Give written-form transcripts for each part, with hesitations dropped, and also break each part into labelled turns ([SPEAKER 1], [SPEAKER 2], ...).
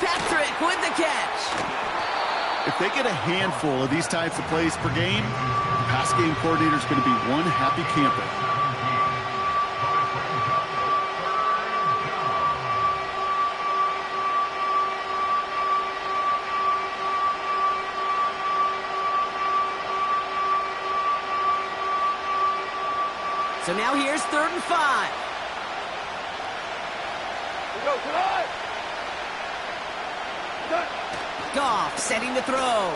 [SPEAKER 1] Patrick with the catch.
[SPEAKER 2] If they get a handful of these types of plays per game, the pass game coordinator is going to be one happy camper.
[SPEAKER 1] So now here's 3rd and 5. Goff setting the throw.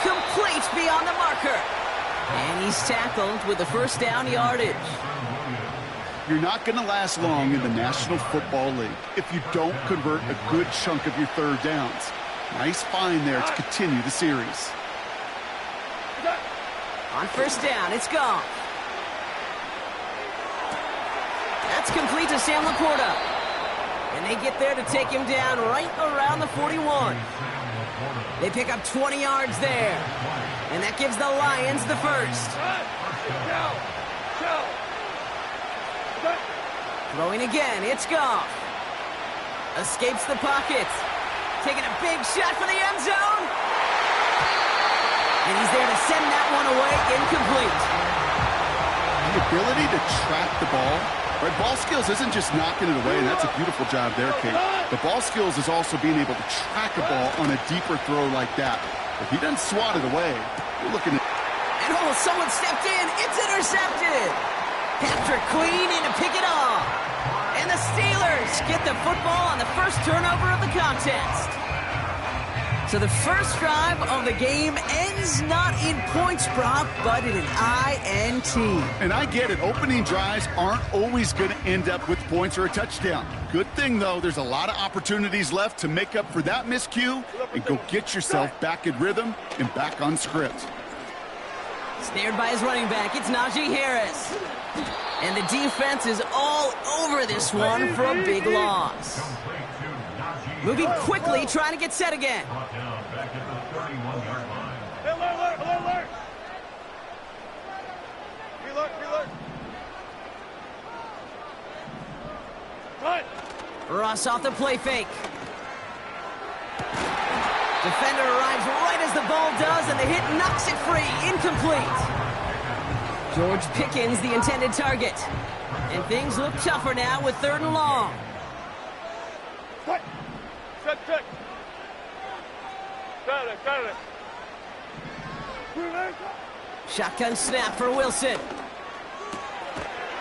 [SPEAKER 1] Complete beyond the marker. And he's tackled with the first down yardage.
[SPEAKER 2] You're not going to last long in the National Football League if you don't convert a good chunk of your 3rd downs. Nice find there to continue the series.
[SPEAKER 1] On 1st down, it's Goff. That's complete to Sam Laporta. And they get there to take him down right around the 41. They pick up 20 yards there. And that gives the Lions the first. Throwing again, it's Goff. Escapes the pocket. Taking a big shot for the end zone. And he's there to send that one away, incomplete.
[SPEAKER 2] The ability to track the ball, right? Ball skills isn't just knocking it away, and that's a beautiful job there, Kate. The ball skills is also being able to track a ball on a deeper throw like that. If he doesn't swat it away, you're looking at...
[SPEAKER 1] And oh, someone stepped in. It's intercepted. Patrick Queen in to pick it off. And the Steelers get the football on the first turnover of the contest. So the first drive of the game ends not in points, Brock, but in an INT.
[SPEAKER 2] And I get it. Opening drives aren't always going to end up with points or a touchdown. Good thing, though, there's a lot of opportunities left to make up for that miscue and go get yourself back in rhythm and back on script.
[SPEAKER 1] Snared by his running back, it's Najee Harris. And the defense is all over this one for a big loss. Moving quickly, trying to get set again. Ross off the play fake. Defender arrives right as the ball does, and the hit knocks it free. Incomplete. George Pickens, the intended target. And things look tougher now with 3rd and long.
[SPEAKER 3] Check. Got it.
[SPEAKER 1] Shotgun snap for Wilson.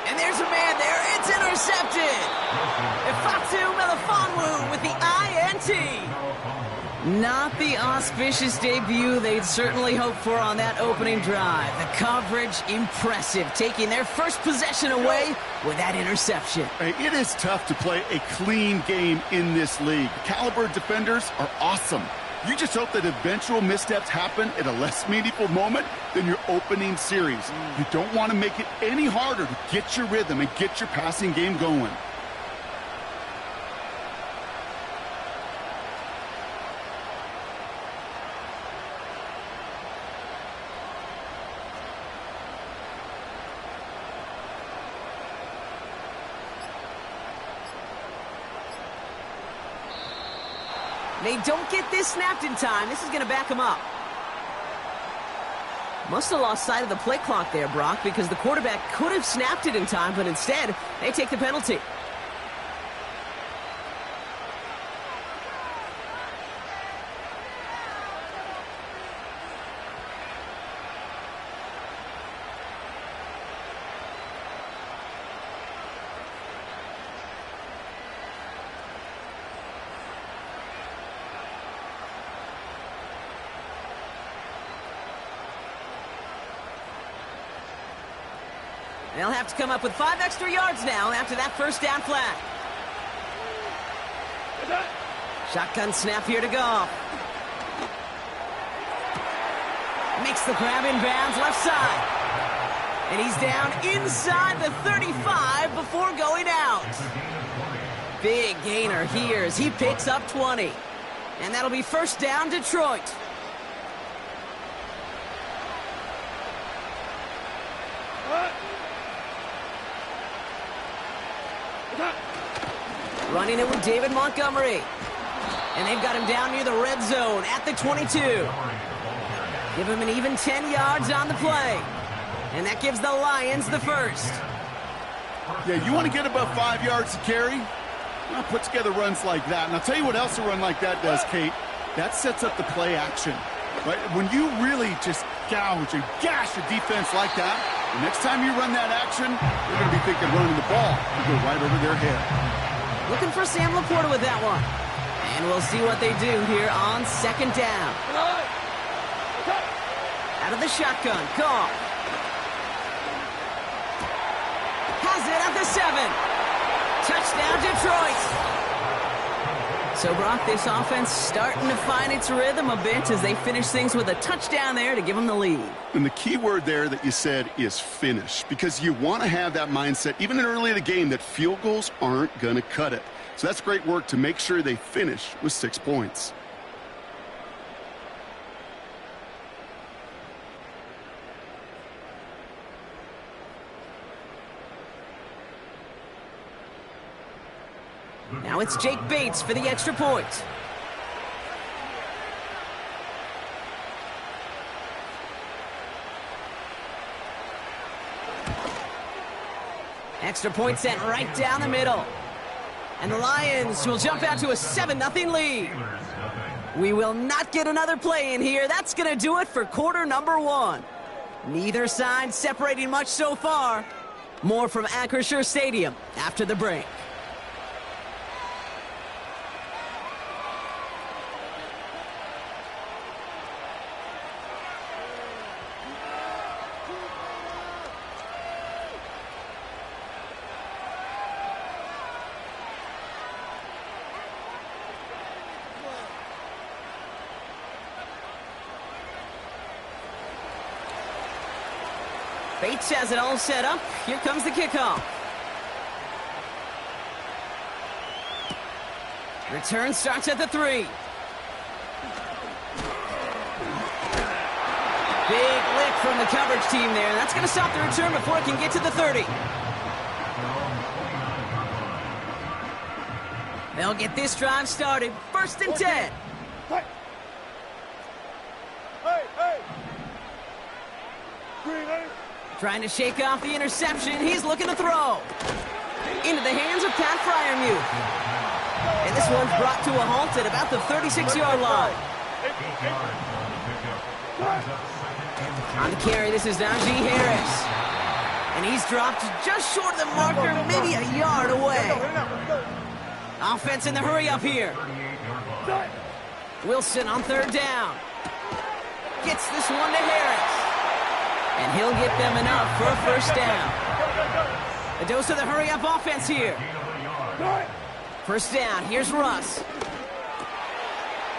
[SPEAKER 1] And there's a man there. It's intercepted. Ifatu Melifonwu with the INT. Not the auspicious debut they'd certainly hoped for on that opening drive. The coverage, impressive, taking their first possession away with that interception.
[SPEAKER 2] It is tough to play a clean game in this league. Caliber defenders are awesome. You just hope that eventual missteps happen at a less meaningful moment than your opening series. You don't want to make it any harder to get your rhythm and get your passing game going.
[SPEAKER 1] They don't get this snapped in time. This is going to back them up. Must have lost sight of the play clock there, Brock, because the quarterback could have snapped it in time, but instead, they take the penalty. They'll have to come up with 5 extra yards now after that first down flag. Shotgun snap here to Goff. Makes the grab in bounds left side. And he's down inside the 35 before going out. Big gainer here as he picks up 20. And that'll be first down, Detroit. Running it with David Montgomery. And they've got him down near the red zone at the 22. Give him an even 10 yards on the play. And that gives the Lions the first.
[SPEAKER 2] Yeah, you want to get above 5 yards to carry? Well, put together runs like that. And I'll tell you what else a run like that does, Kate. That sets up the play action. Right? When you really just gouge and gash a defense like that, the next time you run that action, they're going to be thinking running the ball. You go right over their head.
[SPEAKER 1] Looking for Sam Laporta with that one. And we'll see what they do here on second down. Out of the shotgun, Goff. Has it at the 7. Touchdown, Detroit. So, Brock, this offense starting to find its rhythm a bit as they finish things with a touchdown there to give them the lead.
[SPEAKER 2] And the key word there that you said is finish, because you want to have that mindset, even in early in the game, that field goals aren't going to cut it. So that's great work to make sure they finish with 6 points.
[SPEAKER 1] Now it's Jake Bates for the extra point. Extra point sent right down the middle. And the Lions will jump out to a 7-0 lead. We will not get another play in here. That's going to do it for quarter number 1. Neither side separating much so far. More from Acrisure Stadium after the break. Bates has it all set up. Here comes the kickoff. Return starts at the 3. Big lick from the coverage team there. That's going to stop the return before it can get to the 30. They'll get this drive started. 1st and 10. Trying to shake off the interception. He's looking to throw. Into the hands of Pat Fryermuth. And this one's brought to a halt at about the 36-yard line. On the carry, this is Najee Harris. And he's dropped just short of the marker, maybe a yard away. Offense in the hurry up here. Wilson on 3rd down. Gets this one to Harris. And he'll get them enough for a 1st down. A dose of the hurry-up offense here. 1st down, here's Russ.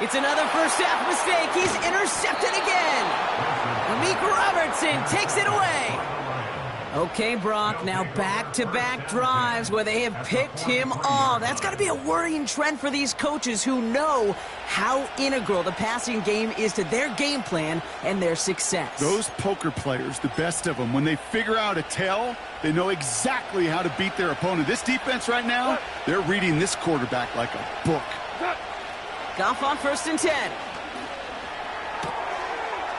[SPEAKER 1] It's another first-half mistake. He's intercepted again. Amik Robertson takes it away. Okay, Brock, now back-to-back drives where they have picked him off. That's got to be a worrying trend for these coaches who know how integral the passing game is to their game plan and their success.
[SPEAKER 2] Those poker players, the best of them, when they figure out a tell, they know exactly how to beat their opponent. This defense right now, they're reading this quarterback like a book.
[SPEAKER 1] Goff on 1st and 10.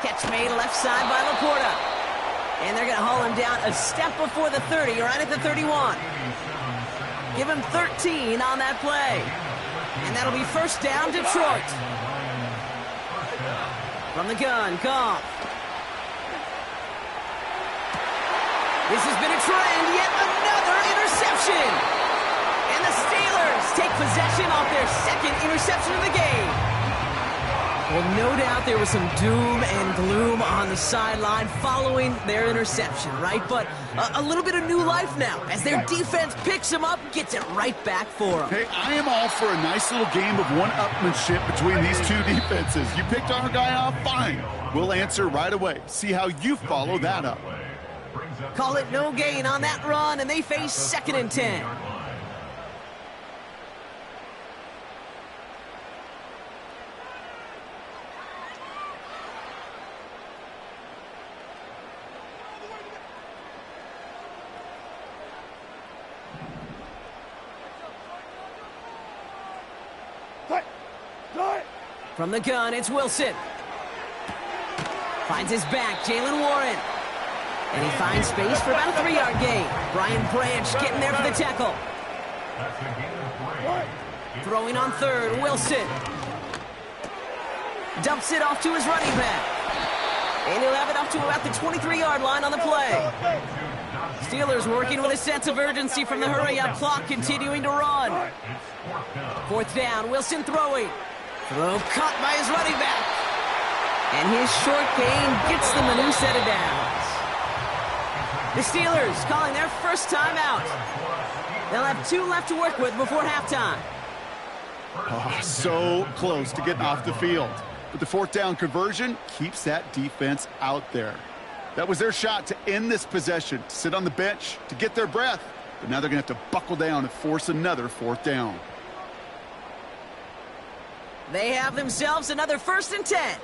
[SPEAKER 1] Catch made left side by Laporta. And they're going to haul him down a step before the 30, right at the 31. Give him 13 on that play. And that'll be 1st down, Detroit. From the gun, Goff. This has been a trend, yet another interception. And the Steelers take possession off their 2nd interception of the game. Well, no doubt there was some doom and gloom on the sideline following their interception, right? But a little bit of new life now as their defense picks him up, gets it right back for them.
[SPEAKER 2] Hey, I am all for a nice little game of one-upmanship between these two defenses. You picked our guy off, fine. We'll answer right away. See how you follow that up.
[SPEAKER 1] Call it no gain on that run, and they face 2nd and 10. From the gun, it's Wilson. Finds his back, Jalen Warren. And he finds space for about a 3-yard gain. Brian Branch getting there for the tackle. Throwing on third, Wilson. Dumps it off to his running back. And he'll have it up to about the 23-yard line on the play. Steelers working with a sense of urgency from the hurry-up clock, continuing to run. 4th down, Wilson throwing. Throw caught by his running back. And his short gain gets them a new set of downs. The Steelers calling their first timeout. They'll have 2 left to work with before halftime.
[SPEAKER 2] Oh, so close to getting off the field. But the 4th down conversion keeps that defense out there. That was their shot to end this possession, to sit on the bench, to get their breath. But now they're going to have to buckle down and force another 4th down.
[SPEAKER 1] They have themselves another 1st and 10.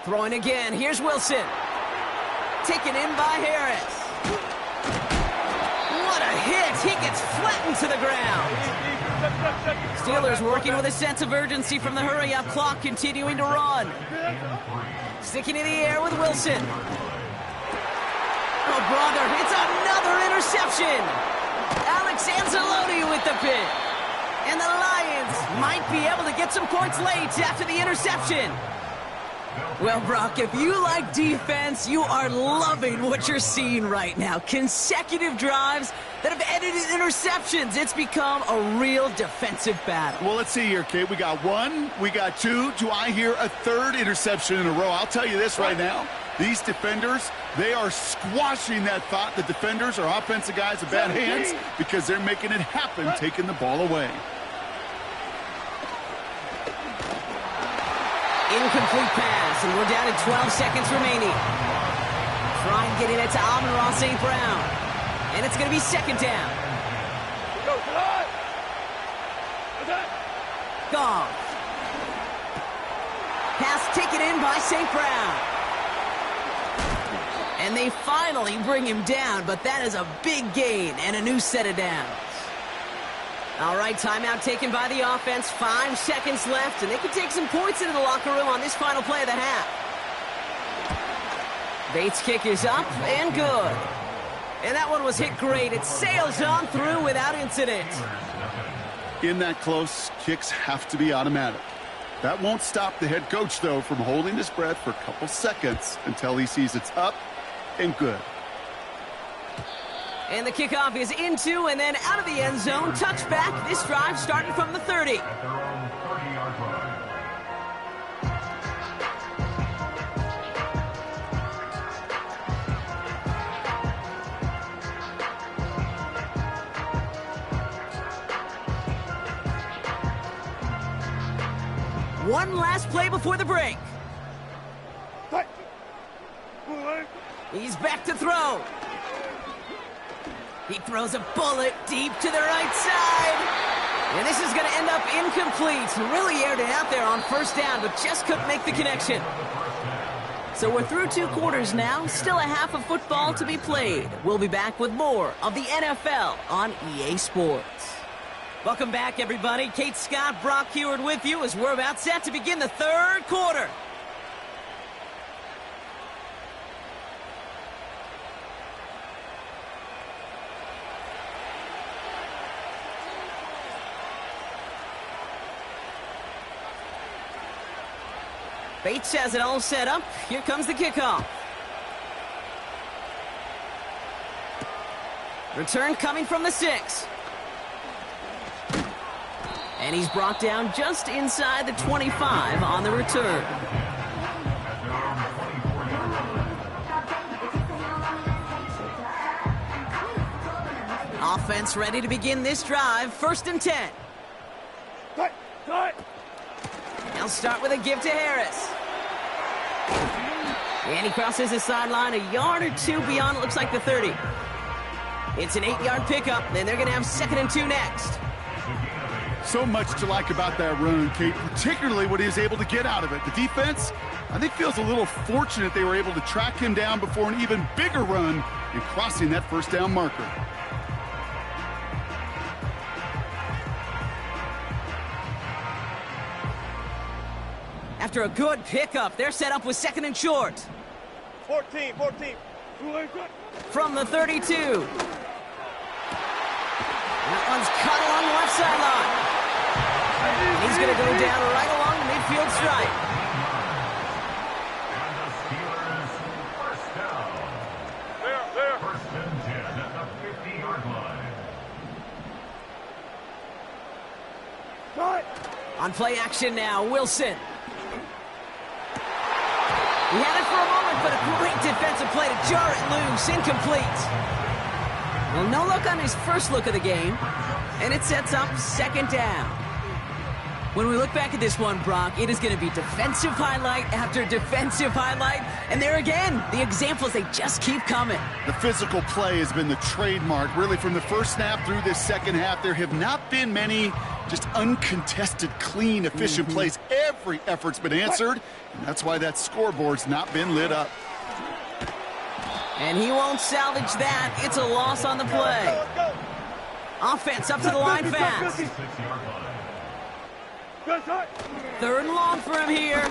[SPEAKER 1] Throwing again. Here's Wilson. Taken in by Harris. What a hit. He gets flattened to the ground. Steelers working with a sense of urgency from the hurry-up clock, continuing to run. Sticking in the air with Wilson. Oh, brother, it's another interception. Alex Anzalone with the pick. And the Lions might be able to get some points late after the interception. Well, Brock, if you like defense, you are loving what you're seeing right now. Consecutive drives that have ended in interceptions. It's become a real defensive battle.
[SPEAKER 2] Well, let's see here, Kate. We got 1, we got 2. Do I hear a 3rd interception in a row? I'll tell you this right now. These defenders, they are squashing that thought that defenders or offensive guys have bad hands because they're making it happen, taking the ball away.
[SPEAKER 1] Incomplete pass, and we're down to 12 seconds remaining. Trying getting it to Amon-Ra St. Brown. And it's going to be 2nd down. Goff. Pass taken in by St. Brown. And they finally bring him down, but that is a big gain and a new set of downs. All right, timeout taken by the offense. 5 seconds left, and they can take some points into the locker room on this final play of the half. Bates' kick is up and good. And that one was hit great. It sails on through without incident.
[SPEAKER 2] In that close, kicks have to be automatic. That won't stop the head coach, though, from holding his breath for a couple seconds until he sees it's up and good.
[SPEAKER 1] And the kickoff is into and then out of the end zone. Touchback. This drive starting from the 30. One last play before the break. He's back to throw. He throws a bullet deep to the right side. And this is going to end up incomplete. Really aired it out there on 1st down, but just couldn't make the connection. So we're through 2 quarters now. Still a half of football to be played. We'll be back with more of the NFL on EA Sports. Welcome back, everybody. Kate Scott, Brock Heward with you as we're about set to begin the 3rd quarter. Bates has it all set up. Here comes the kickoff. Return coming from the 6. And he's brought down just inside the 25 on the return. Offense ready to begin this drive. 1st and 10. They'll start with a give to Harris. And he crosses the sideline a yard or 2 beyond, it looks like the 30. It's an 8-yard pickup, then they're going to have 2nd and 2 next.
[SPEAKER 2] So much to like about that run, Kate, particularly what he was able to get out of it. The defense, I think, feels a little fortunate they were able to track him down before an even bigger run in crossing that 1st down marker.
[SPEAKER 1] After a good pickup, they're set up with 2nd and short.
[SPEAKER 3] 14.
[SPEAKER 1] From the 32. That one's cut along the left sideline. And he's going to go down right along the midfield stripe.
[SPEAKER 3] There.
[SPEAKER 4] First and 10 at the 50-yard line.
[SPEAKER 1] On play action now, Wilson. He had it for a moment, but a great defensive play to jar it loose. Incomplete. Well, no look on his first look of the game, and it sets up 2nd down. When we look back at this one, Brock, it is going to be defensive highlight after defensive highlight, and there again, the examples, they just keep coming.
[SPEAKER 2] The physical play has been the trademark, really, from the first snap through this second half. There have not been many just uncontested, clean, efficient plays. Every effort's been answered, and that's why that scoreboard's not been lit up.
[SPEAKER 1] And he won't salvage that. It's a loss on the play. Offense up to the line fast. 3rd and long for him here.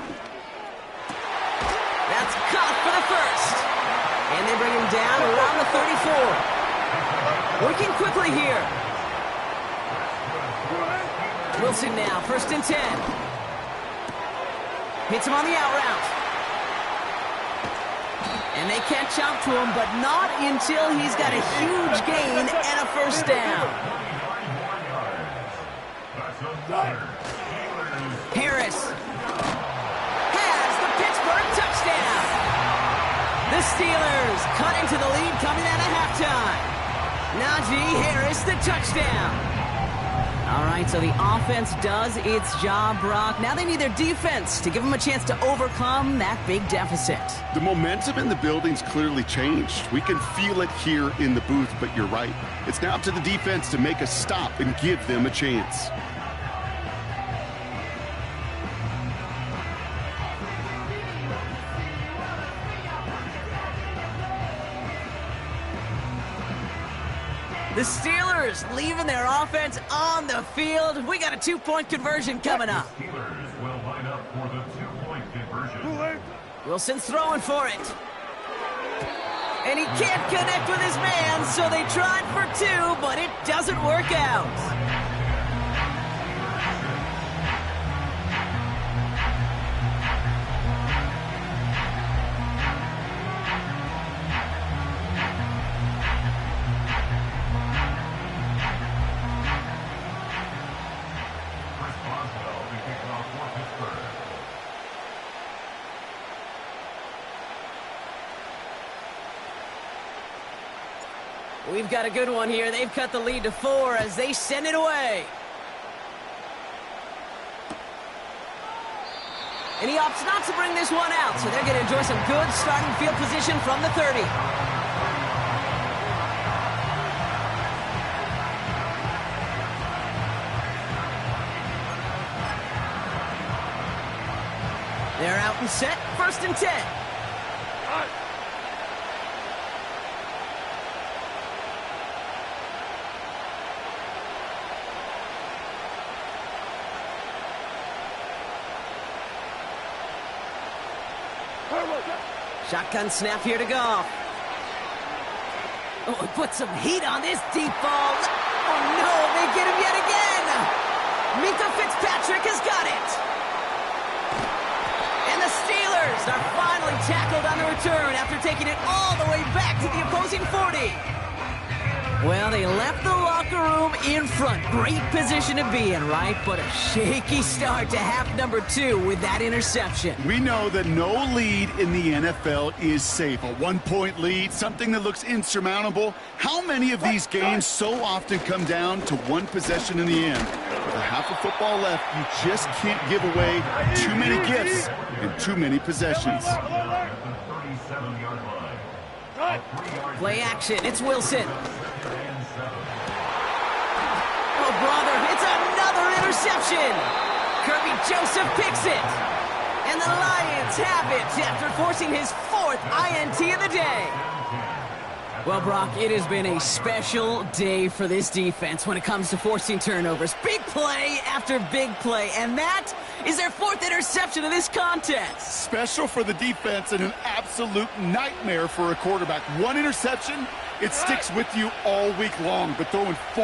[SPEAKER 1] That's caught for the first. And they bring him down around the 34. Working quickly here. Wilson now, 1st and 10. Hits him on the out route. And they catch up to him, but not until he's got a huge gain and a 1st down. Harris has the Pittsburgh touchdown. The Steelers cut into the lead coming out of halftime. Najee Harris, the touchdown. All right, so the offense does its job, Brock. Now they need their defense to give them a chance to overcome that big deficit.
[SPEAKER 2] The momentum in the building's clearly changed. We can feel it here in the booth, but you're right. It's now up to the defense to make a stop and give them a chance.
[SPEAKER 1] The Steelers leaving their offense on the field. We got a 2-point conversion coming up.
[SPEAKER 4] The Steelers will line up for the 2-point conversion.
[SPEAKER 1] Wilson's throwing for it. And he can't connect with his man, so they tried for 2, but it doesn't work out. We've got a good one here. They've cut the lead to 4 as they send it away. And he opts not to bring this one out, so they're going to enjoy some good starting field position from the 30. They're out and set, 1st and 10. Shotgun snap here to Goff. Oh, put some heat on this deep ball. Oh, no, they get him yet again. Minka Fitzpatrick has got it. And the Steelers are finally tackled on the return after taking it all the way back to the opposing 40. Well, they left the locker room in front. Great position to be in, right? But a shaky start to half number 2 with that interception.
[SPEAKER 2] We know that no lead in the NFL is safe. A 1-point lead, something that looks insurmountable. How many of these games so often come down to one possession in the end? With a half of football left, you just can't give away too many gifts and too many possessions.
[SPEAKER 1] Play action, it's Wilson. Oh, brother, it's another interception. Kirby Joseph picks it. And the Lions have it after forcing his 4th INT of the day. Well, Brock, it has been a special day for this defense when it comes to forcing turnovers. Big play after big play, and that is their 4th interception of this contest.
[SPEAKER 2] Special for the defense and an absolute nightmare for a quarterback. 1 interception, it sticks with you all week long, but throwing 4,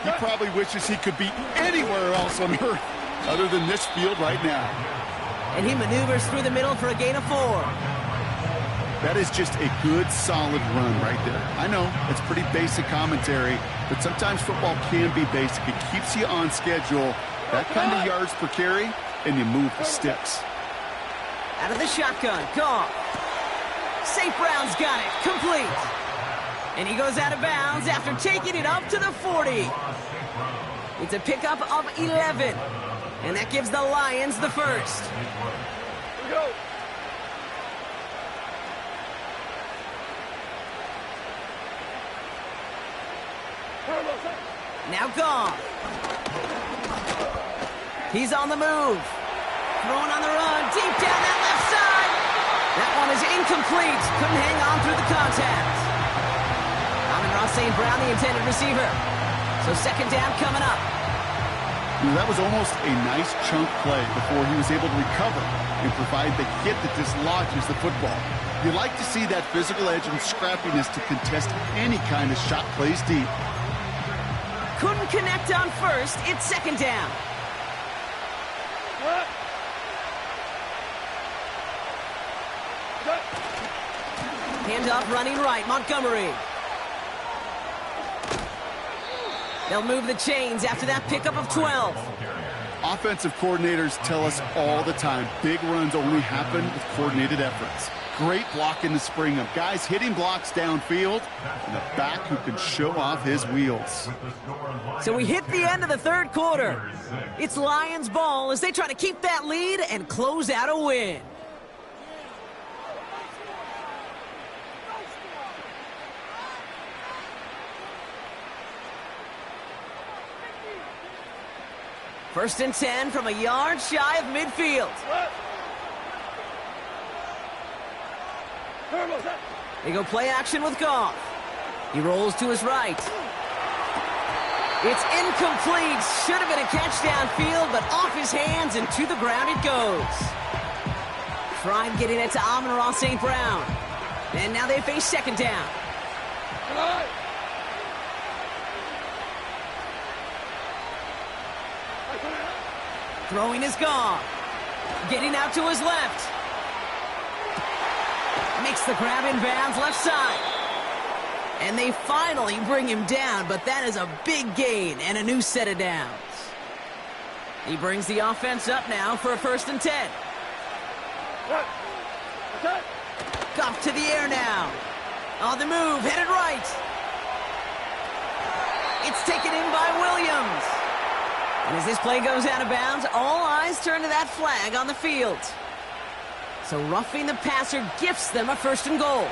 [SPEAKER 2] he probably wishes he could be anywhere else on earth other than this field right now.
[SPEAKER 1] And he maneuvers through the middle for a gain of 4.
[SPEAKER 2] That is just a good, solid run right there. I know, it's pretty basic commentary, but sometimes football can be basic. It keeps you on schedule, that kind of yards per carry, and you move the sticks.
[SPEAKER 1] Out of the shotgun, Goff. St. Brown's got it, complete. And he goes out of bounds after taking it up to the 40. It's a pickup of 11. And that gives the Lions the first.
[SPEAKER 3] Here we go.
[SPEAKER 1] Now Goff. He's on the move. Throwing on the run, deep down that left side. That one is incomplete. Couldn't hang on through the contact. Amon-Ra St. Brown, the intended receiver. So 2nd down coming up.
[SPEAKER 2] That was almost a nice chunk play before he was able to recover and provide the hit that dislodges the football. You like to see that physical edge and scrappiness to contest any kind of shot plays deep.
[SPEAKER 1] Couldn't connect on first. It's 2nd down. Hand off running right, Montgomery. They'll move the chains after that pickup of 12.
[SPEAKER 2] Offensive coordinators tell us all the time, big runs only happen with coordinated efforts. Great blocking to spring them. Guys hitting blocks downfield, and a back who can show off his wheels.
[SPEAKER 1] So we hit the end of the 3rd quarter. It's Lions ball as they try to keep that lead and close out a win. First and 10 from a yard shy of midfield. They go play action with Goff. He rolls to his right. It's incomplete. Should have been a catch downfield, but off his hands and to the ground it goes. Tried getting it to Amon-Ra St. Brown. And now they face 2nd down. Throwing is Goff. Getting out to his left. Makes the grab in bounds left side. And they finally bring him down, but that is a big gain and a new set of downs. He brings the offense up now for a 1st and 10. Goff to the air now. On the move, headed right. It's taken in by Williams. And as this play goes out of bounds, all eyes turn to that flag on the field. So roughing the passer gifts them a 1st and goal.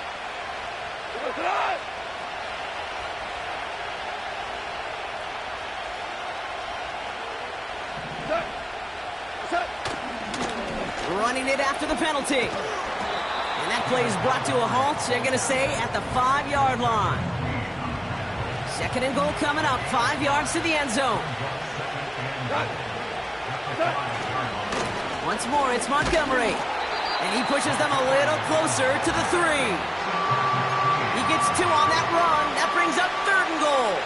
[SPEAKER 1] Running it after the penalty. And that play is brought to a halt, they're going to say, at the 5-yard line. 2nd and goal coming up, 5 yards to the end zone. Once more, it's Montgomery. And he pushes them a little closer to the 3. He gets 2 on that run. That brings up 3rd and goal.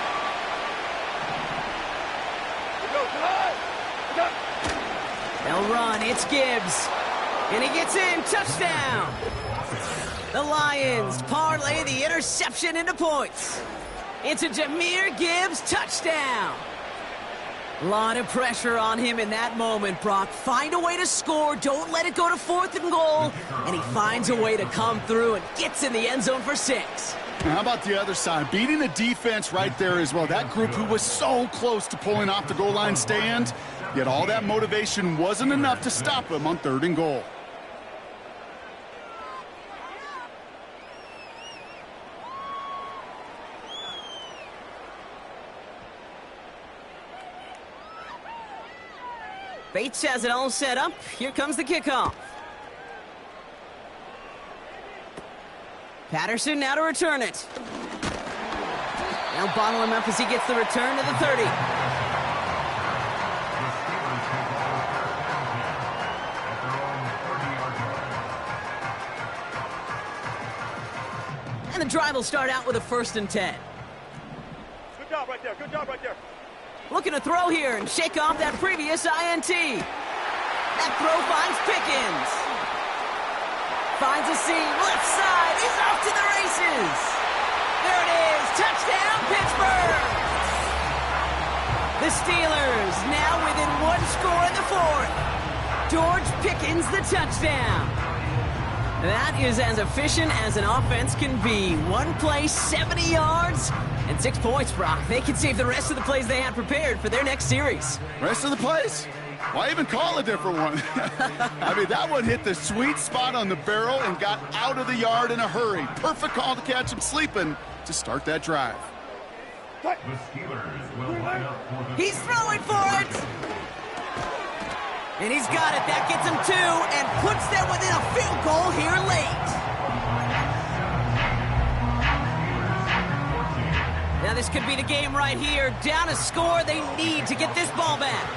[SPEAKER 1] They'll run. It's Gibbs. And he gets in. Touchdown. The Lions parlay the interception into points. It's a Jahmyr Gibbs touchdown. A lot of pressure on him in that moment, Brock. Find a way to score. Don't let it go to 4th and goal. And he finds a way to come through and gets in the end zone for 6.
[SPEAKER 2] Now, how about the other side? Beating the defense right there as well. That group who was so close to pulling off the goal line stand, yet all that motivation wasn't enough to stop them on 3rd and goal.
[SPEAKER 1] Bates has it all set up. Here comes the kickoff. Patterson now to return it. Now bottle him up as he gets the return to the 30. And the drive will start out with a 1st and 10.
[SPEAKER 3] Good job right there. Good job right there.
[SPEAKER 1] Looking to throw here and shake off that previous INT. That throw finds Pickens. Finds a seam, left side, he's off to the races. There it is, touchdown Pittsburgh. The Steelers now within 1 score in the 4th. George Pickens the touchdown. That is as efficient as an offense can be. One play, 70 yards, and 6 points, Brock. They can save the rest of the plays they had prepared for their next series.
[SPEAKER 2] Rest of the plays? Why even call a different one? I mean, that one hit the sweet spot on the barrel and got out of the yard in a hurry. Perfect call to catch him sleeping to start that drive.
[SPEAKER 4] The Steelers will line up for the...
[SPEAKER 1] He's throwing for it! And he's got it. That gets him 2 and puts them within a field goal here late. Now this could be the game right here. Down a score, they need to get this ball back.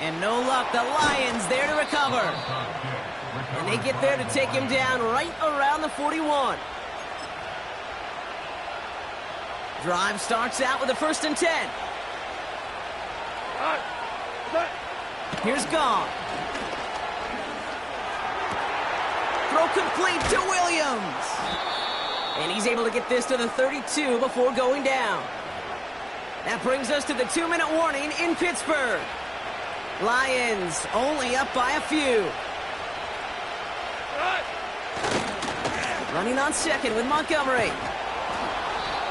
[SPEAKER 1] And no luck, the Lions there to recover. And they get there to take him down right around the 41. Drive starts out with a 1st and 10. Here's Gone. Throw complete to Williams. And he's able to get this to the 32 before going down. That brings us to the 2-minute warning in Pittsburgh. Lions only up by a few. Running on 2nd with Montgomery.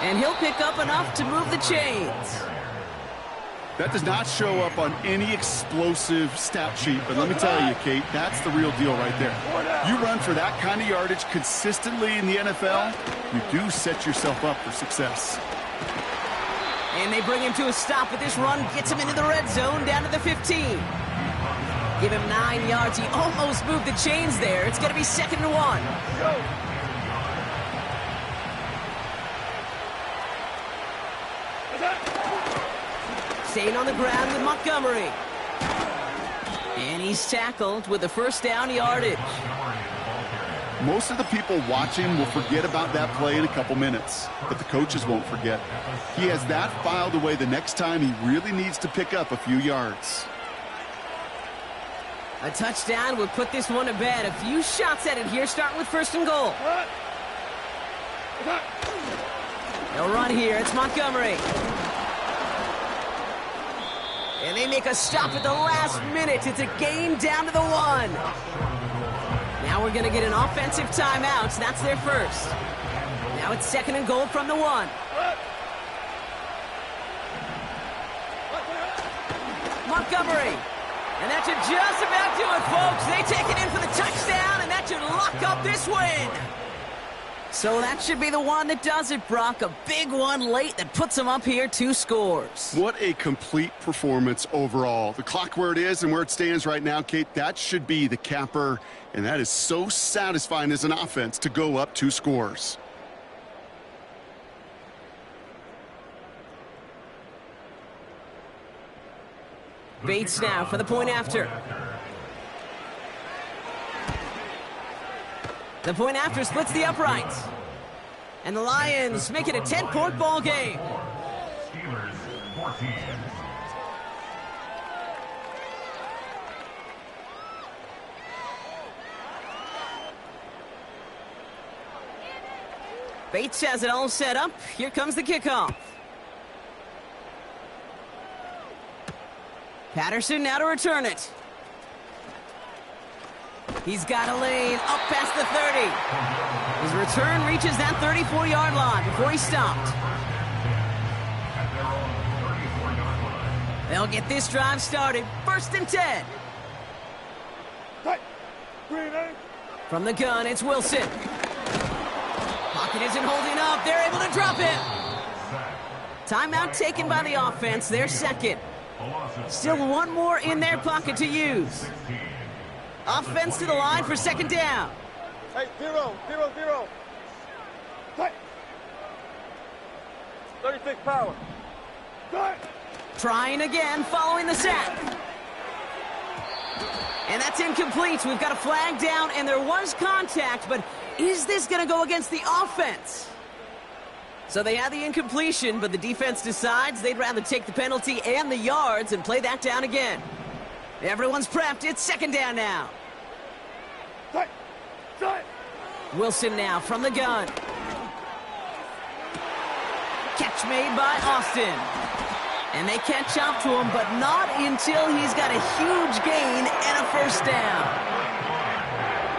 [SPEAKER 1] And he'll pick up enough to move the chains.
[SPEAKER 2] That does not show up on any explosive stat sheet, but let me tell you, Kate, that's the real deal right there. You run for that kind of yardage consistently in the NFL, you do set yourself up for success.
[SPEAKER 1] And they bring him to a stop with this run, gets him into the red zone, down to the 15. Give him 9 yards. He almost moved the chains there. It's going to be 2nd and 1. Staying on the ground with Montgomery. And he's tackled with the 1st down yardage.
[SPEAKER 2] Most of the people watching will forget about that play in a couple minutes, but the coaches won't forget. He has that filed away the next time he really needs to pick up a few yards.
[SPEAKER 1] A touchdown would put this one to bed. A few shots at it here, starting with 1st and goal. They'll run here. It's Montgomery. And they make a stop at the last minute. It's a gain down to the 1. Now we're going to get an offensive timeout. That's their first. Now it's 2nd and goal from the 1. Montgomery. And that should just about do it, folks. They take it in for the touchdown, and that should lock up this win. So that should be the one that does it, Brock. A big one late that puts them up here 2 scores.
[SPEAKER 2] What a complete performance overall. The clock where it is and where it stands right now, Kate, that should be the capper. And that is so satisfying as an offense to go up 2 scores.
[SPEAKER 1] Bates now for the point after. The point after splits the uprights. And the Lions make it a 10-point ball game.
[SPEAKER 4] Steelers 14.
[SPEAKER 1] Bates has it all set up. Here comes the kickoff. Patterson now to return it. He's got a lane up past the 30. His return reaches that 34-yard line before he stopped. They'll get this drive started. 1st and 10. From the gun, it's Wilson. Pocket isn't holding up. They're able to drop him. Timeout taken by the offense. Their 2nd. Still one more in their pocket to use. Offense to the line for second down.
[SPEAKER 3] Hey, 0, 0, 0. Cut. 36 power. Cut.
[SPEAKER 1] Trying again following the sack. And that's incomplete. We've got a flag down, and there was contact, but is this going to go against the offense? So they had the incompletion, but the defense decides they'd rather take the penalty and the yards and play that down again. Everyone's prepped. It's second down now.
[SPEAKER 3] Cut. Cut.
[SPEAKER 1] Wilson now from the gun. Catch made by Austin. And they catch up to him, but not until he's got a huge gain and a first down.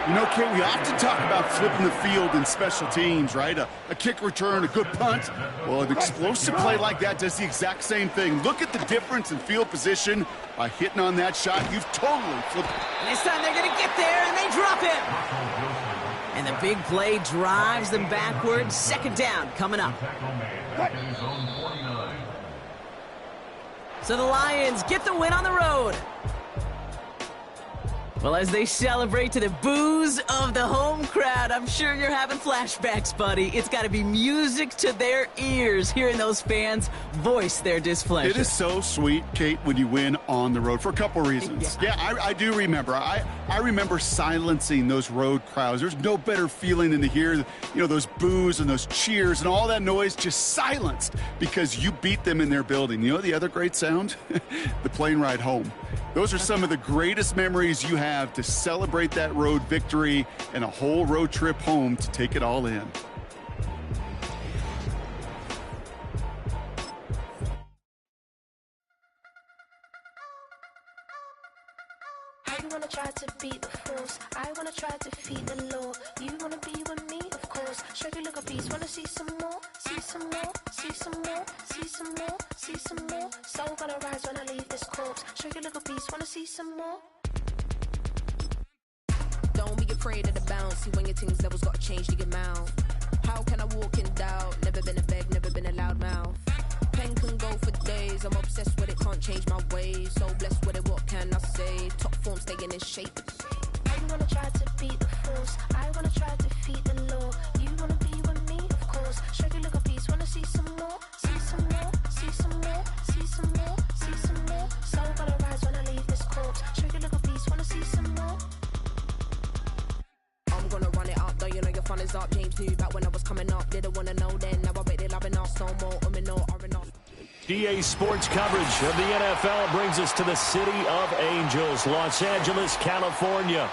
[SPEAKER 2] You know, Kate, we often talk about flipping the field in special teams, right? A kick return, a good punt. Well, an explosive play like that does the exact same thing. Look at the difference in field position. By hitting on that shot, you've totally flipped.
[SPEAKER 1] And this time they're going to get there, and they drop him. And the big play drives them backwards. Second down coming up. So the Lions get the win on the road. Well, as they celebrate to the boos of the home crowd, I'm sure you're having flashbacks, buddy. It's got to be music to their ears, hearing those fans voice their displeasure.
[SPEAKER 2] It is so sweet, Kate, when you win on the road for a couple reasons. Yeah, I do remember. I remember silencing those road crowds. There's no better feeling than to hear, those boos and those cheers and all that noise just silenced because you beat them in their building. You know the other great sound? The plane ride home. Those are some of the greatest memories you have to celebrate that road victory and a whole road trip home to take it all in.
[SPEAKER 5] I wanna try to beat the force. I wanna try to defeat the law. You wanna be with me, of course. Show you look a beast. Wanna see some more? See some more? See some more? See some more? See some more? Soul gonna rise when I leave this corpse. Show you look a beast. Wanna see some more?
[SPEAKER 6] Don't be afraid of the bounce. See when your things levels gotta change to get mouth. How can I walk in doubt? Never been a beg, never been a loud mouth. Pen can go for days. I'm obsessed with it, can't change my ways. So blessed with it, what can I say? Top form staying in shape.
[SPEAKER 5] I wanna try to beat the force. I wanna try to defeat the law. You wanna be with me, of course. Show you look a beast. Wanna see some more? See some more? See some more? See some more? See some more? Soul gonna rise when I leave this corpse. Show you look a beast. Wanna see some more?
[SPEAKER 6] I'm gonna run it up, though you know your fun is up. James knew back when I was coming up. Didn't wanna know then, now I bet they're loving us. No more, no, or enough.
[SPEAKER 7] EA Sports coverage of the NFL brings us to the City of Angels, Los Angeles, California.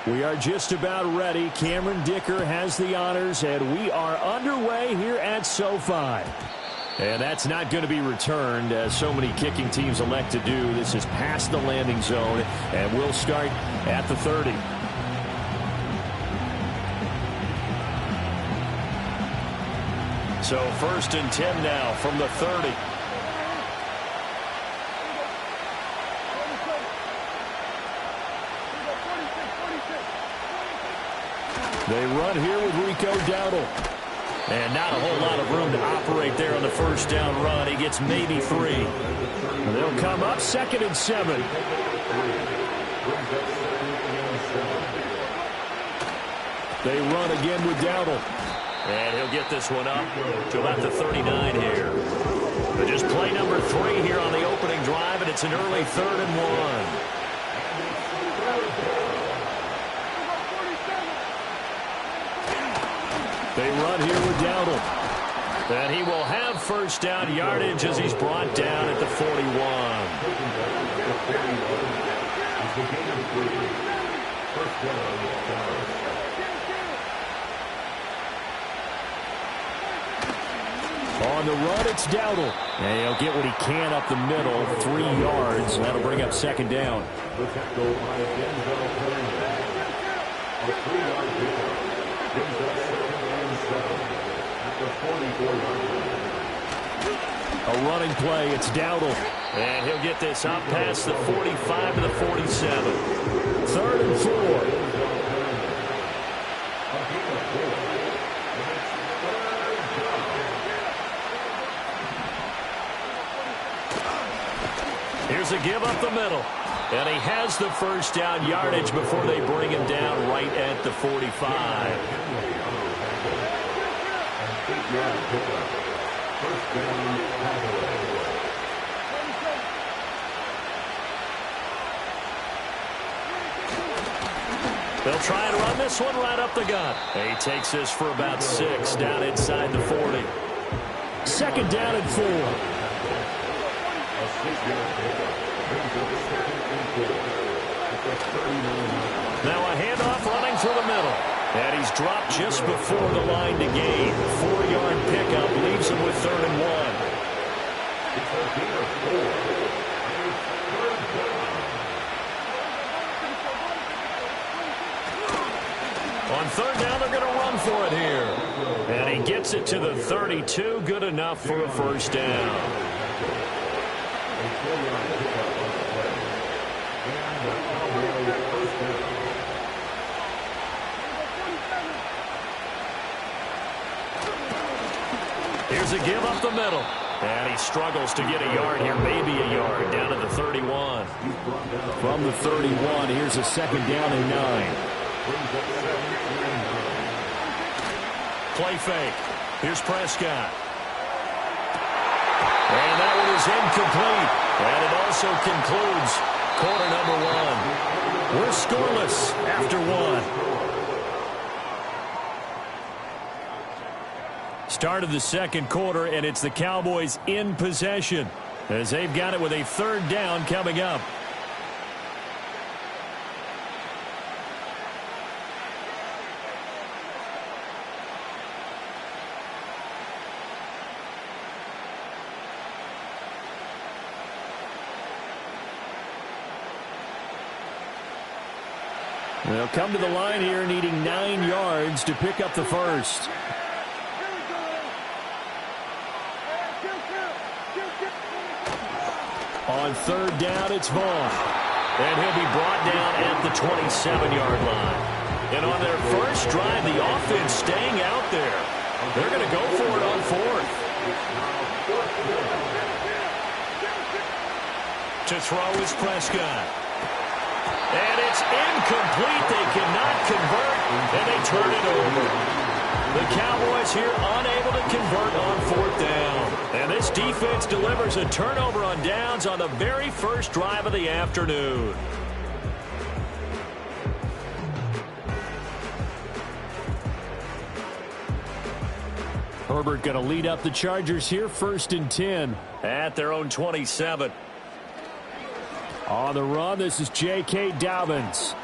[SPEAKER 7] We are just about ready. Cameron Dicker has the honors, and we are underway here at SoFi. And that's not going to be returned, as so many kicking teams elect to do. This is past the landing zone, and we'll start at the 30. So 1st and 10 now from the 30. They run here with Rico Dowdle. And not a whole lot of room to operate there on the first down run. He gets maybe 3. They'll come up 2nd and 7. They run again with Dowdle. And he'll get this one up to about the 39 here. But just play number 3 here on the opening drive, and it's an early 3rd and 1. They run here with Dowdle. And he will have first down yardage as he's brought down at the 41. On the run, it's Dowdle. And he'll get what he can up the middle, 3 yards. And that'll bring up 2nd down. A running play. It's Dowdle. And he'll get this up past the 45 to the 47. 3rd and 4. Here's a give up the middle. And he has the first down yardage before they bring him down right at the 45. They'll try and run this one right up the gut. He takes this for about 6 down inside the 40. 2nd down and 4. Now a handoff running through the middle. And he's dropped just before the line to gain. 4-yard pickup leaves him with 3rd and 1. On 3rd down, they're going to run for it here. And he gets it to the 32. Good enough for a first down. Here's a give up the middle. And he struggles to get a yard here, maybe a yard, down to the 31. From the 31, here's a 2nd down and 9. Play fake. Here's Prescott. And that one is incomplete. And it also concludes quarter number 1. We're scoreless after 1. Start of the 2nd quarter, and it's the Cowboys in possession as they've got it with a 3rd down coming up. They'll come to the line here needing 9 yards to pick up the first. On 3rd down, it's Vaughn. And he'll be brought down at the 27-yard line. And on their first drive, the offense staying out there. They're going to go for it on 4th. To throw is Prescott. And it's incomplete. They cannot convert, and they turn it over. The Cowboys here unable to convert on 4th down. And this defense delivers a turnover on downs on the very first drive of the afternoon. Herbert going to lead up the Chargers here, 1st and 10 at their own 27. On the run, this is J.K. Dobbins.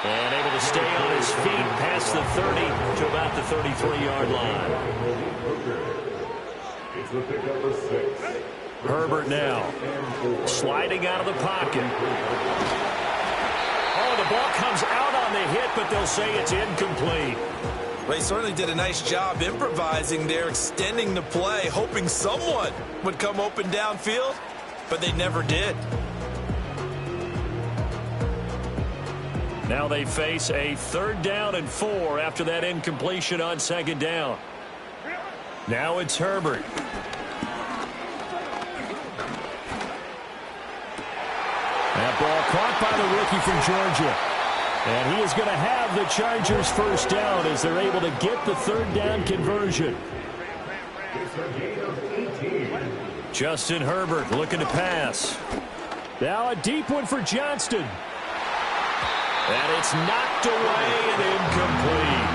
[SPEAKER 7] And able to stay on his feet past the 30 to about the 33-yard line. Herbert now sliding out of the pocket. Oh, the ball comes out on the hit, but they'll say it's incomplete.
[SPEAKER 8] Well, he certainly did a nice job improvising there, extending the play, hoping someone would come open downfield, but they never did.
[SPEAKER 7] Now they face a 3rd down and 4 after that incompletion on 2nd down. Now it's Herbert. That ball caught by the rookie from Georgia. And he is going to have the Chargers first down as they're able to get the 3rd down conversion. Justin Herbert looking to pass. Now a deep one for Johnston. And it's knocked away and incomplete.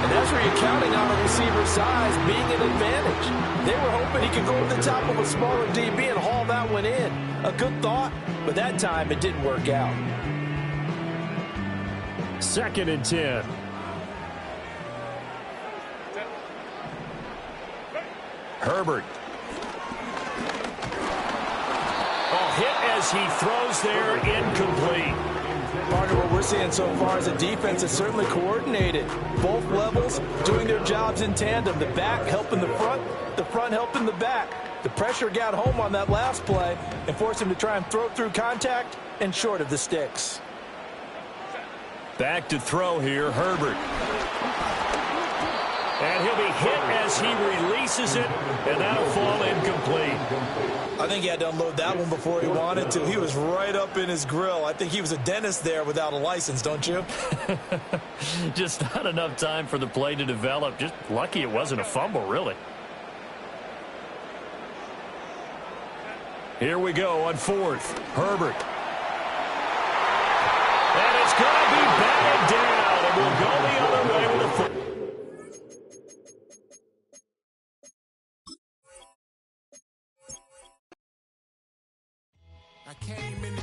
[SPEAKER 8] And that's where you're counting on a receiver's size being an advantage. They were hoping he could go over the top of a smaller DB and haul that one in. A good thought, but that time it didn't work out.
[SPEAKER 7] 2nd and 10. Herbert. Oh, hit as he throws there, incomplete.
[SPEAKER 8] Partner, what we're seeing so far is a defense that's certainly coordinated. Both levels doing their jobs in tandem. The back helping the front helping the back. The pressure got home on that last play and forced him to try and throw through contact and short of the sticks.
[SPEAKER 7] Back to throw here, Herbert. And he'll be hit as he releases it, and that'll fall incomplete.
[SPEAKER 8] I think he had to unload that one before he wanted to. He was right up in his grill. I think he was a dentist there without a license, don't you?
[SPEAKER 7] Just not enough time for the play to develop. Just lucky it wasn't a fumble, really. Here we go on fourth. Herbert. And it's going to be batted down, and we'll go the other way with a foot.
[SPEAKER 9] I came in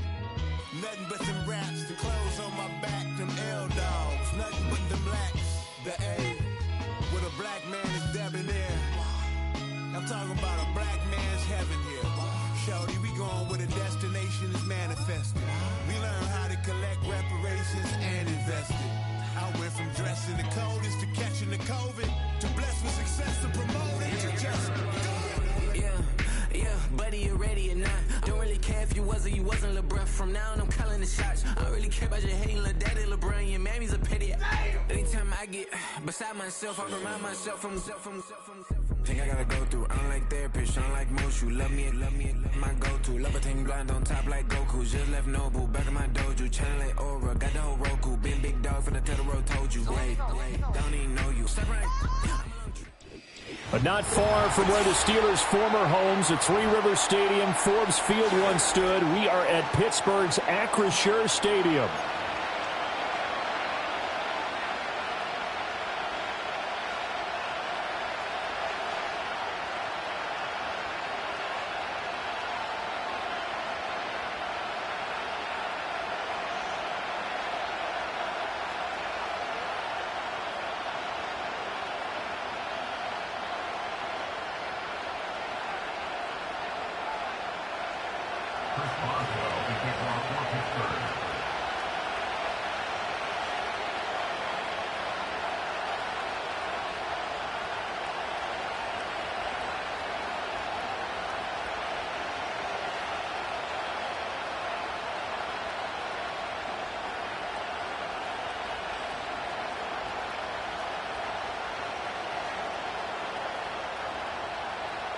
[SPEAKER 9] nothing but them raps, the clothes on my back, them L-dogs, nothing but them blacks, the A, with a black man is debonair. I'm talking about a black man's heaven here. Shorty, we going where the destination is manifested. We learn how to collect reparations and invest it. I went from dressing the coldest to catching the COVID, to blessed with success to promoting to just
[SPEAKER 10] Yeah, buddy, you ready or not? Don't really care if you was or you wasn't, lil' bruh. From now on, I'm calling the shots. I don't really care about your hating, lil' daddy, LeBron. Your mammy's a petty. Anytime I get beside myself, I remind myself from. Think I gotta go through. I don't like therapists, I don't like most. You love me, my go-to. Love a team blind on top like Goku. Just left Noble, back in my dojo. Channel like Aura, got the whole Roku. Been big dog from the Tether Road, told you. Wait, don't even know you. Stop right.
[SPEAKER 7] But not far from where the Steelers' former homes at Three Rivers Stadium, Forbes Field once stood, we are at Pittsburgh's Acrisure Stadium.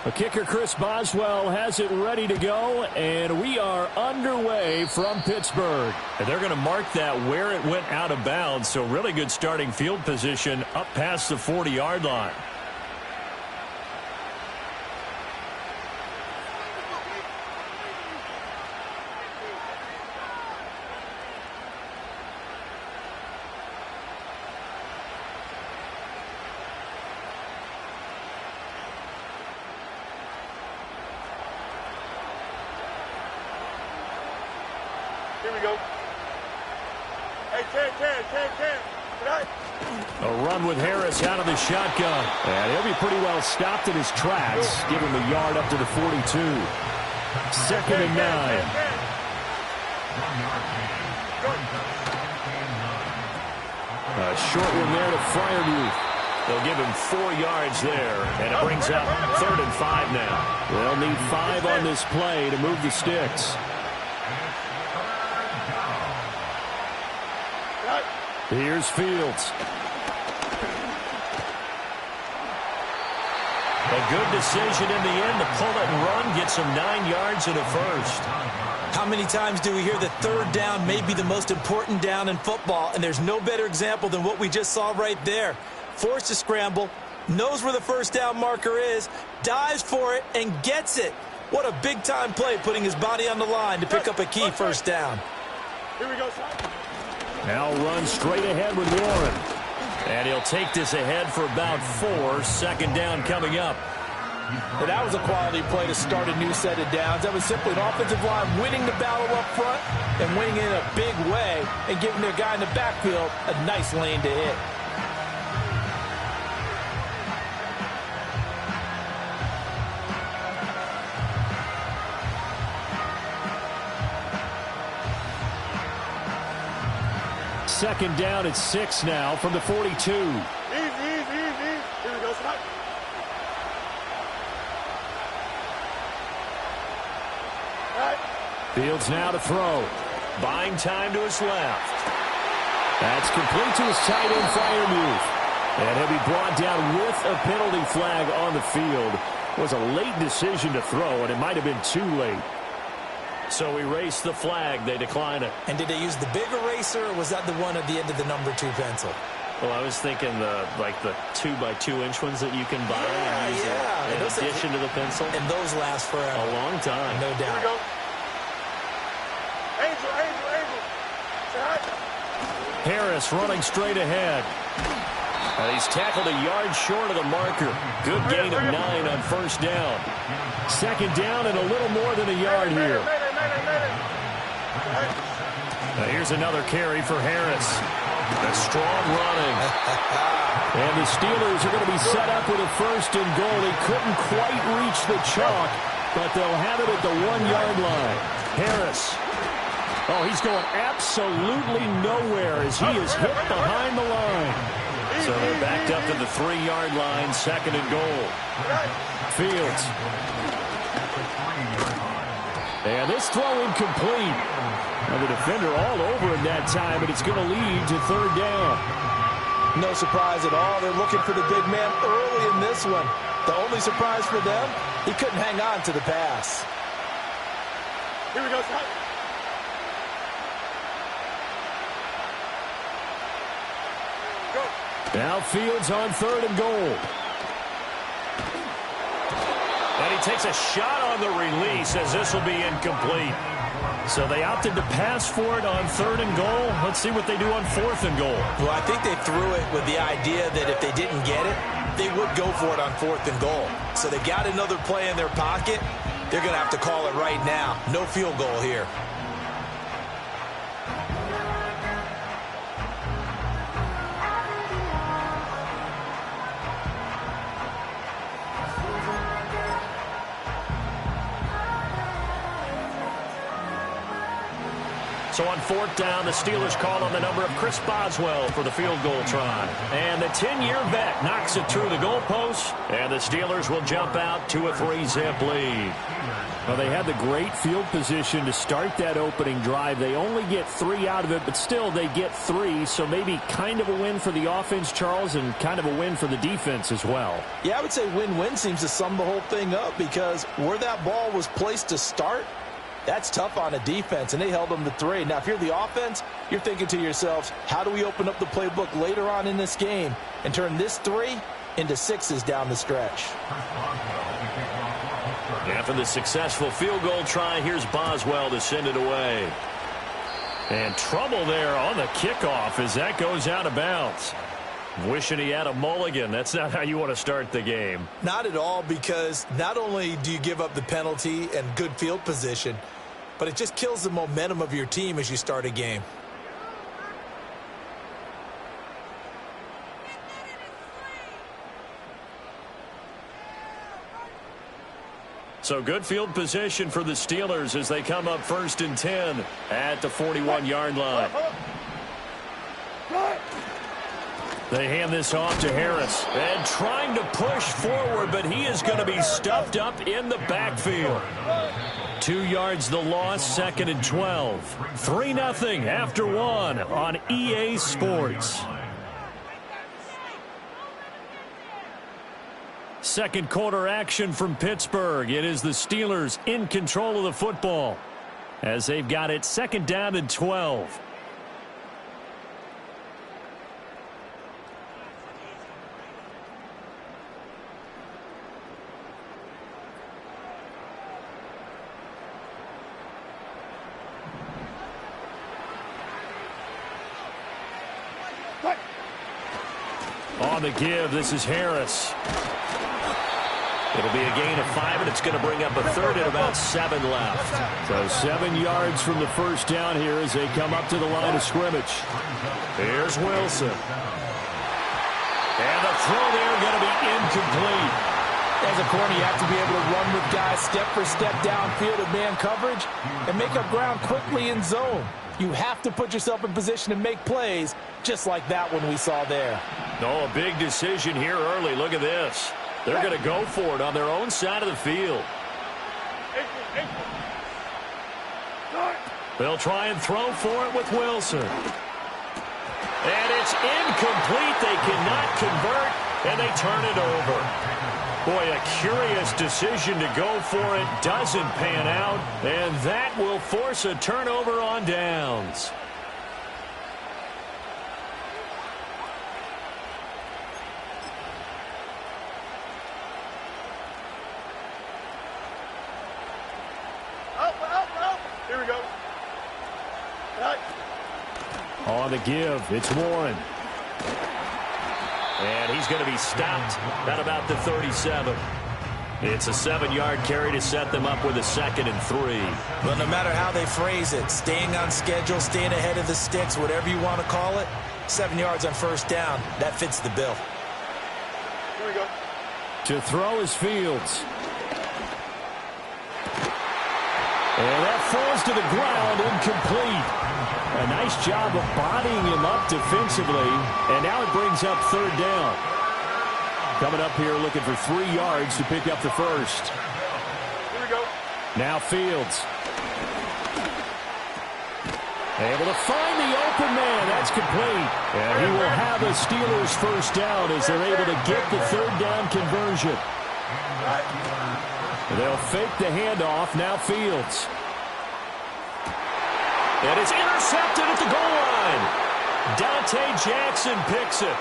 [SPEAKER 7] The kicker, Chris Boswell, has it ready to go, and we are underway from Pittsburgh. And they're going to mark that where it went out of bounds, so really good starting field position up past the 40-yard line.
[SPEAKER 3] Here we go. Hey, Ken. Tonight.
[SPEAKER 7] A run with Harris out of the shotgun. And he'll be pretty well stopped in his tracks. Give him a yard up to the 42. Second and 9. A short one there to Fryermuth. They'll give him 4 yards there, and it brings up 3rd and 5 now. They'll need 5 on this play to move the sticks. Here's Fields. A good decision in the end to pull it and run, get some 9 yards and a first.
[SPEAKER 8] How many times do we hear that third down may be the most important down in football, and there's no better example than what we just saw right there. Forced to scramble, knows where the first down marker is, dives for it, and gets it. What a big-time play, putting his body on the line to pick up a key first down.
[SPEAKER 3] Here we go, son.
[SPEAKER 7] Now run straight ahead with Warren. And he'll take this ahead for about 4. Second down coming up.
[SPEAKER 8] And that was a quality play to start a new set of downs. That was simply an offensive line winning the battle up front and winning in a big way and giving their guy in the backfield a nice lane to hit.
[SPEAKER 7] second down at 6 now from the 42.
[SPEAKER 3] Easy. Here we go, Scott.
[SPEAKER 7] Fields now to throw. Buying time to his left. That's complete to his tight end, Freiermuth. And he'll be brought down with a penalty flag on the field. It was a late decision to throw, and it might have been too late. So erase the flag. They decline it.
[SPEAKER 8] And did they use the big eraser, or was that the one at the end of the number 2 pencil?
[SPEAKER 7] Well, I was thinking the 2x2-inch ones that you can buy and use in addition to the pencil.
[SPEAKER 8] And those last forever.
[SPEAKER 7] A long time.
[SPEAKER 8] No doubt.
[SPEAKER 3] Here we go. Angel.
[SPEAKER 7] Harris running straight ahead. And he's tackled a yard short of the marker. Good gain of 9 on first down. Second down and a little more than a yard here. Now here's another carry for Harris. A strong running. And the Steelers are going to be set up with a first and goal. He couldn't quite reach the chalk, but they'll have it at the 1-yard line. Harris. Oh, he's going absolutely nowhere as he is hit behind the line. So they're backed up to the 3-yard line, second and goal. Fields. And this throw incomplete. And the defender all over him that time, and it's going to lead to third down.
[SPEAKER 8] No surprise at all. They're looking for the big man early in this one. The only surprise for them, he couldn't hang on to the pass.
[SPEAKER 3] Here we go, Scott.
[SPEAKER 7] Now Fields on third and goal. And he takes a shot on the release as this will be incomplete. So they opted to pass for it on third and goal. Let's see what they do on fourth and goal.
[SPEAKER 8] Well, I think they threw it with the idea that if they didn't get it, they would go for it on fourth and goal. So they got another play in their pocket. They're going to have to call it right now. No field goal here.
[SPEAKER 7] So on fourth down, the Steelers call on the number of Chris Boswell for the field goal try. And the 10-year vet knocks it through the goalpost, and the Steelers will jump out to a 3-zip lead. Well, they had the great field position to start that opening drive. They only get 3 out of it, but still they get 3, so maybe kind of a win for the offense, Charles, and kind of a win for the defense as well.
[SPEAKER 8] Yeah, I would say win-win seems to sum the whole thing up, because where that ball was placed to start, that's tough on a defense, and they held them to 3. Now, if you're the offense, you're thinking to yourselves, how do we open up the playbook later on in this game and turn this 3 into 6s down the stretch?
[SPEAKER 7] After the successful field goal try, here's Boswell to send it away. And trouble there on the kickoff as that goes out of bounds. Wishing he had a mulligan. That's not how you want to start the game.
[SPEAKER 8] Not at all, because not only do you give up the penalty and good field position, but it just kills the momentum of your team as you start a game.
[SPEAKER 7] So good field position for the Steelers as they come up first and 10 at the 41-yard line. They hand this off to Harris. And trying to push forward, but he is going to be stuffed up in the backfield. 2 yards the loss, second and 12. 3-0 after 1 on EA Sports. Second quarter action from Pittsburgh. It is the Steelers in control of the football as they've got it second down and 12. On the give, this is Harris. It'll be a gain of 5, and it's going to bring up a third and about 7 left. So 7 yards from the first down here as they come up to the line of scrimmage. Here's Wilson. And the throw there going to be incomplete.
[SPEAKER 8] As a corner, you have to be able to run with guys step for step downfield in man coverage and make up ground quickly in zone. You have to put yourself in position to make plays, just like that one we saw there.
[SPEAKER 7] Oh, a big decision here early. Look at this. They're going to go for it on their own side of the field. They'll try and throw for it with Wilson. And it's incomplete. They cannot convert, and they turn it over. Boy, a curious decision to go for it. Doesn't pan out, and that will force a turnover on downs.
[SPEAKER 3] Here we go.
[SPEAKER 7] On the give, it's Warren. And he's going to be stopped at about the 37. It's a 7-yard carry to set them up with a 2nd and 3.
[SPEAKER 8] But no matter how they phrase it, staying on schedule, staying ahead of the sticks, whatever you want to call it, 7 yards on first down, that fits the bill.
[SPEAKER 3] Here we go.
[SPEAKER 7] To throw is Fields. And that falls to the ground, incomplete. A nice job of bodying him up defensively, and now it brings up 3rd down. Coming up here looking for 3 yards to pick up the first.
[SPEAKER 3] Here we go.
[SPEAKER 7] Now Fields. Able to find the open man. That's complete. And he will have a Steelers first down as they're able to get the 3rd down conversion. They'll fake the handoff. Now Fields. And it's intercepted at the goal line. Dante Jackson picks it.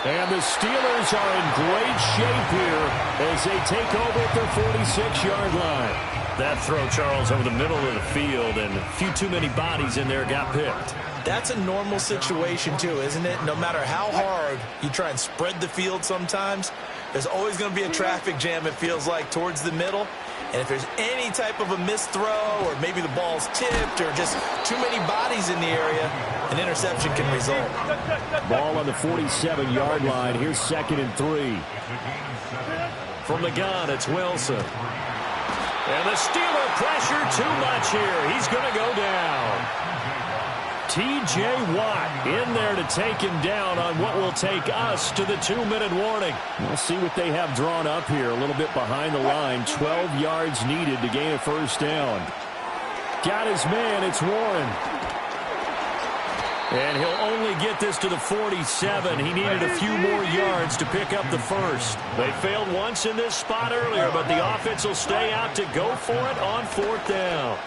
[SPEAKER 7] And the Steelers are in great shape here as they take over at their 46-yard line. That throw, Charles, over the middle of the field, and a few too many bodies in there got picked.
[SPEAKER 8] That's a normal situation, too, isn't it? No matter how hard you try and spread the field sometimes, there's always going to be a traffic jam, it feels like, towards the middle. And if there's any type of a missed throw or maybe the ball's tipped or just too many bodies in the area, an interception can result.
[SPEAKER 7] Ball on the 47-yard line. Here's 2nd and 3. From the gun, it's Wilson. And the Steeler pressure too much here. He's going to go down. T.J. Watt in there to take him down on what will take us to the 2-minute warning. We'll see what they have drawn up here. A little bit behind the line. 12 yards needed to gain a first down. Got his man. It's Warren. And he'll only get this to the 47. He needed a few more yards to pick up the first. They failed once in this spot earlier, but the offense will stay out to go for it on 4th down.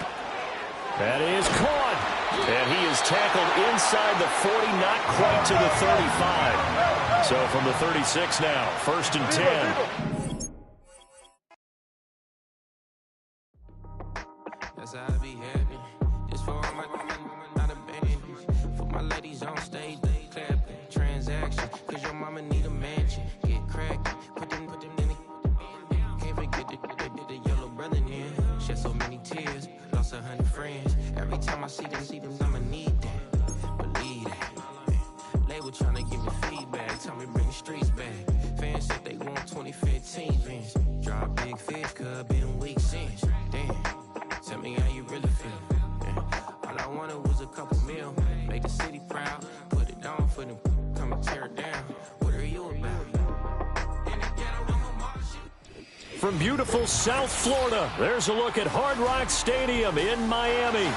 [SPEAKER 7] That is caught. And he is tackled inside the 40, not quite to the 35. So from the 36 now, 1st and 10.
[SPEAKER 10] That's how I be happy. Just for all my not abandoned. For my ladies on stage, they clapping. Transaction, cause your mama need a mansion. Get crackin', put them in the. Can't forget the yellow brother in. Shed so many tears, lost 100 friends. Every time I see them, I'ma need that. Believe that. Label tryna give me feedback, tell me bring the streets back. Fans said they want 2015 Vince. Drop big fish, cuz been weak since. Damn, tell me how you really feel. All I wanted was a couple mil, make the city proud, put it on for them, come and tear it down. What are you about?
[SPEAKER 7] From beautiful South Florida, there's a look at Hard Rock Stadium in Miami.